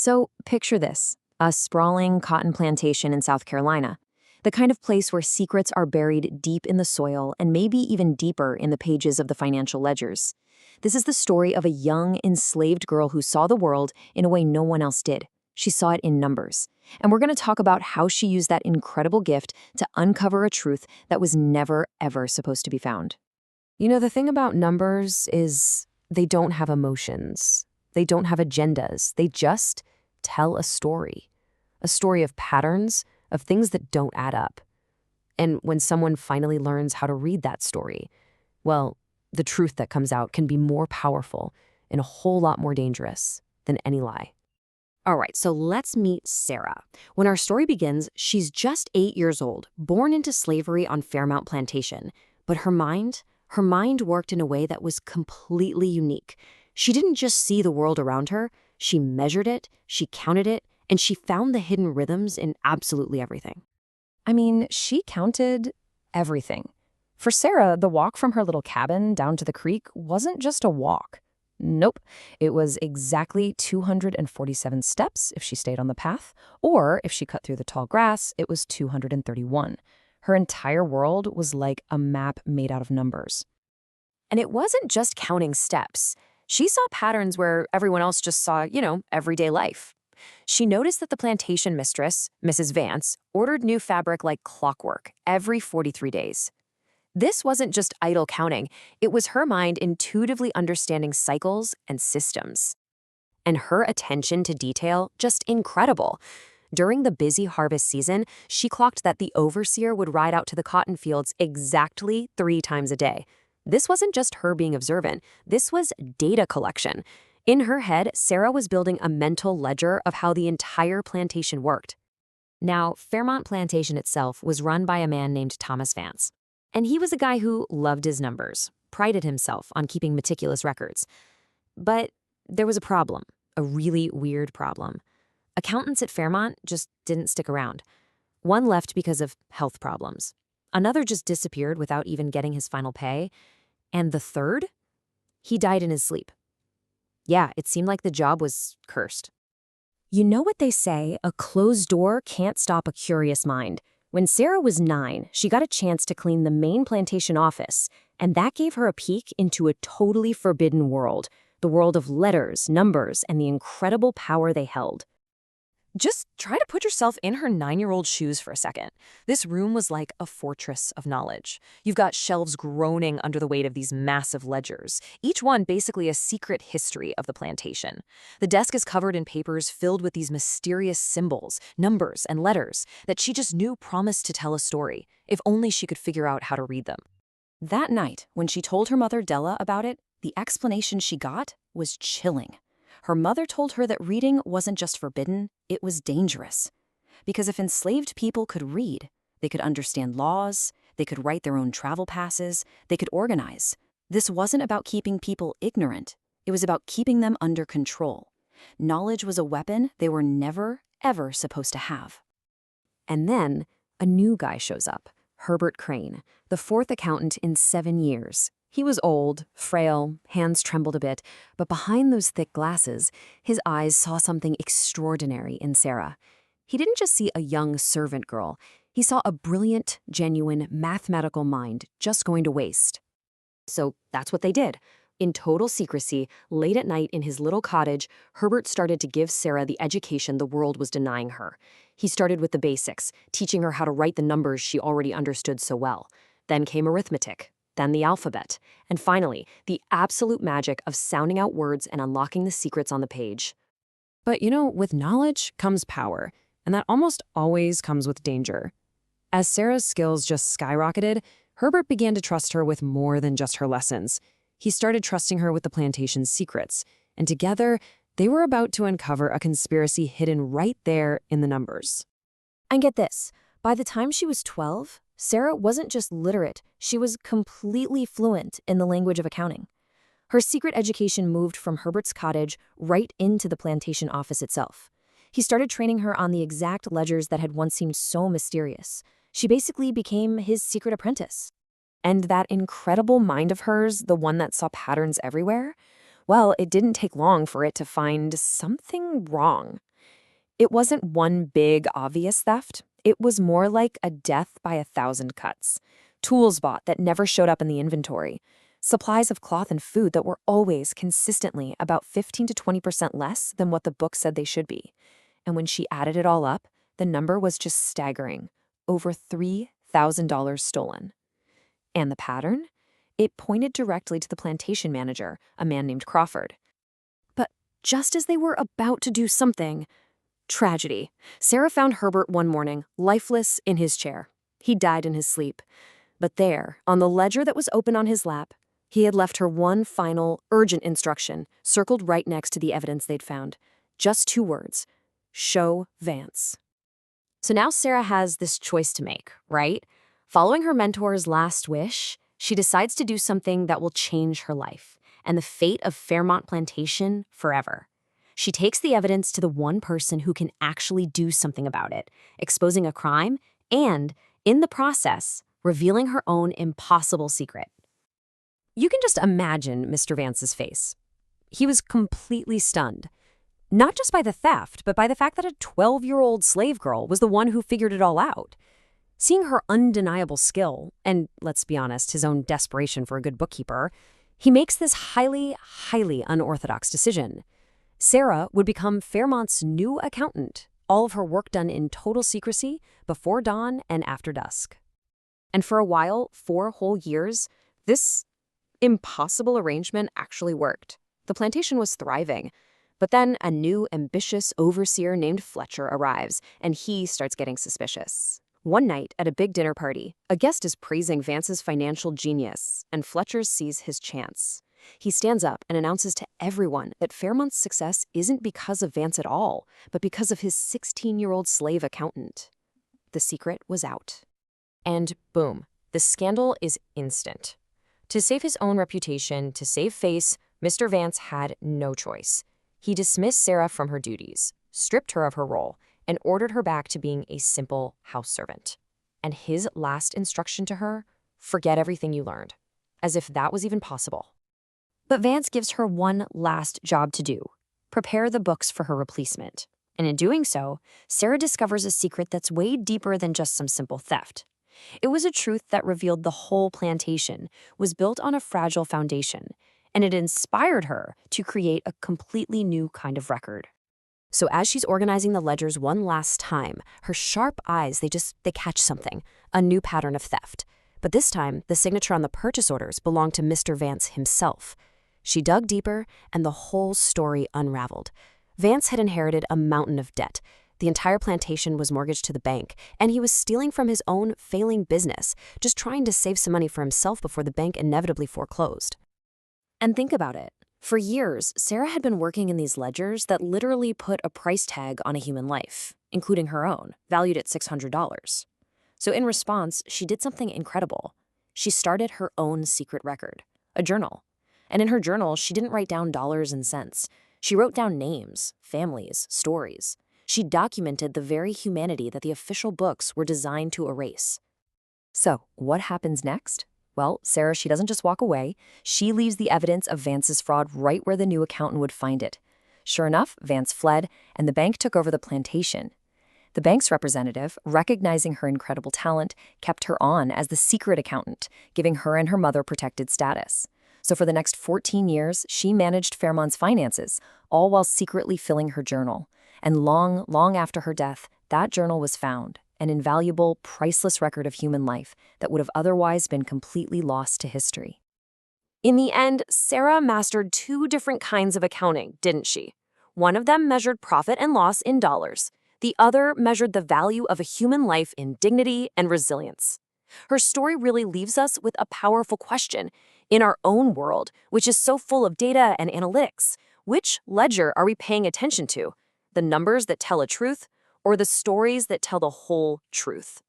So picture this, a sprawling cotton plantation in South Carolina, the kind of place where secrets are buried deep in the soil and maybe even deeper in the pages of the financial ledgers. This is the story of a young, enslaved girl who saw the world in a way no one else did. She saw it in numbers. And we're going to talk about how she used that incredible gift to uncover a truth that was never, ever supposed to be found. You know, the thing about numbers is they don't have emotions. They don't have agendas. They just tell a story of patterns, of things that don't add up. And when someone finally learns how to read that story, well, the truth that comes out can be more powerful and a whole lot more dangerous than any lie. All right, so let's meet Sarah. When our story begins, she's just 8 years old, born into slavery on Fairmount Plantation. But her mind worked in a way that was completely unique. She didn't just see the world around her, she measured it, she counted it, and she found the hidden rhythms in absolutely everything. I mean, she counted everything. For Sarah, the walk from her little cabin down to the creek wasn't just a walk. Nope, it was exactly 247 steps if she stayed on the path, or if she cut through the tall grass, it was 231. Her entire world was like a map made out of numbers. And it wasn't just counting steps. She saw patterns where everyone else just saw, everyday life. She noticed that the plantation mistress, Mrs. Vance, ordered new fabric like clockwork every 43 days. This wasn't just idle counting, it was her mind intuitively understanding cycles and systems. And her attention to detail, just incredible. During the busy harvest season, she clocked that the overseer would ride out to the cotton fields exactly 3 times a day. This wasn't just her being observant, this was data collection. In her head, Sarah was building a mental ledger of how the entire plantation worked. Now, Fairmount Plantation itself was run by a man named Thomas Vance. And he was a guy who loved his numbers, prided himself on keeping meticulous records. But there was a problem, a really weird problem. Accountants at Fairmount just didn't stick around. One left because of health problems. Another just disappeared without even getting his final pay. And the third? He died in his sleep. Yeah, it seemed like the job was cursed. You know what they say, a closed door can't stop a curious mind. When Sarah was 9, she got a chance to clean the main plantation office, and that gave her a peek into a totally forbidden world, the world of letters, numbers, and the incredible power they held. Just try to put yourself in her 9-year-old shoes for a second. This room was like a fortress of knowledge. You've got shelves groaning under the weight of these massive ledgers, each one basically a secret history of the plantation. The desk is covered in papers filled with these mysterious symbols, numbers, and letters that she just knew promised to tell a story, if only she could figure out how to read them. That night, when she told her mother Della about it, the explanation she got was chilling. Her mother told her that reading wasn't just forbidden, it was dangerous. Because if enslaved people could read, they could understand laws, they could write their own travel passes, they could organize. This wasn't about keeping people ignorant, it was about keeping them under control. Knowledge was a weapon they were never, ever supposed to have. And then, a new guy shows up, Herbert Crane, the 4th accountant in 7 years. He was old, frail, hands trembled a bit, but behind those thick glasses, his eyes saw something extraordinary in Sarah. He didn't just see a young servant girl. He saw a brilliant, genuine, mathematical mind just going to waste. So that's what they did. In total secrecy, late at night in his little cottage, Herbert started to give Sarah the education the world was denying her. He started with the basics, teaching her how to write the numbers she already understood so well. Then came arithmetic. Then the alphabet, and finally, the absolute magic of sounding out words and unlocking the secrets on the page. But with knowledge comes power, and that almost always comes with danger. As Sarah's skills just skyrocketed, Herbert began to trust her with more than just her lessons. He started trusting her with the plantation's secrets, and together, they were about to uncover a conspiracy hidden right there in the numbers. And get this, by the time she was 12, Sarah wasn't just literate, she was completely fluent in the language of accounting. Her secret education moved from Herbert's cottage right into the plantation office itself. He started training her on the exact ledgers that had once seemed so mysterious. She basically became his secret apprentice. And that incredible mind of hers, the one that saw patterns everywhere, well, it didn't take long for it to find something wrong. It wasn't one big, obvious theft. It was more like a death by 1,000 cuts. Tools bought that never showed up in the inventory. Supplies of cloth and food that were always consistently about 15 to 20% less than what the book said they should be. And when she added it all up, the number was just staggering. Over $3,000 stolen. And the pattern? It pointed directly to the plantation manager, a man named Crawford. But just as they were about to do something, tragedy. Sarah found Herbert one morning, lifeless in his chair. He died in his sleep. But there, on the ledger that was open on his lap, he had left her one final, urgent instruction, circled right next to the evidence they'd found. Just 2 words. Show Vance. So now Sarah has this choice to make, right? Following her mentor's last wish, she decides to do something that will change her life and the fate of Fairmont Plantation forever. She takes the evidence to the one person who can actually do something about it, exposing a crime and, in the process, revealing her own impossible secret. You can just imagine Mr. Vance's face. He was completely stunned. Not just by the theft, but by the fact that a 12-year-old slave girl was the one who figured it all out. Seeing her undeniable skill, and let's be honest, his own desperation for a good bookkeeper, he makes this highly, highly unorthodox decision. Sarah would become Fairmont's new accountant, all of her work done in total secrecy before dawn and after dusk. And for a while, 4 whole years, this impossible arrangement actually worked. The plantation was thriving. But then a new, ambitious overseer named Fletcher arrives, and he starts getting suspicious. One night, at a big dinner party, a guest is praising Vance's financial genius, and Fletcher sees his chance. He stands up and announces to everyone that Fairmont's success isn't because of Vance at all, but because of his 16-year-old slave accountant. The secret was out. And boom, the scandal is instant. To save his own reputation, to save face, Mr. Vance had no choice. He dismissed Sarah from her duties, stripped her of her role, and ordered her back to being a simple house servant. And his last instruction to her, forget everything you learned. As if that was even possible. But Vance gives her one last job to do, prepare the books for her replacement. And in doing so, Sarah discovers a secret that's way deeper than just some simple theft. It was a truth that revealed the whole plantation was built on a fragile foundation, and it inspired her to create a completely new kind of record. So as she's organizing the ledgers one last time, her sharp eyes, they catch something, a new pattern of theft. But this time, the signature on the purchase orders belonged to Mr. Vance himself. She dug deeper, and the whole story unraveled. Vance had inherited a mountain of debt. The entire plantation was mortgaged to the bank, and he was stealing from his own failing business, just trying to save some money for himself before the bank inevitably foreclosed. And think about it. For years, Sarah had been working in these ledgers that literally put a price tag on a human life, including her own, valued at $600. So in response, she did something incredible. She started her own secret record, a journal. And in her journal, she didn't write down dollars and cents. She wrote down names, families, stories. She documented the very humanity that the official books were designed to erase. So, what happens next? Well, Sarah, she doesn't just walk away. She leaves the evidence of Vance's fraud right where the new accountant would find it. Sure enough, Vance fled, and the bank took over the plantation. The bank's representative, recognizing her incredible talent, kept her on as the secret accountant, giving her and her mother protected status. So for the next 14 years, she managed Fairmont's finances, all while secretly filling her journal. And long, long after her death, that journal was found, an invaluable, priceless record of human life that would have otherwise been completely lost to history. In the end, Sarah mastered 2 different kinds of accounting, didn't she? One of them measured profit and loss in dollars. The other measured the value of a human life in dignity and resilience. Her story really leaves us with a powerful question. In our own world, which is so full of data and analytics, which ledger are we paying attention to? The numbers that tell a truth, or the stories that tell the whole truth?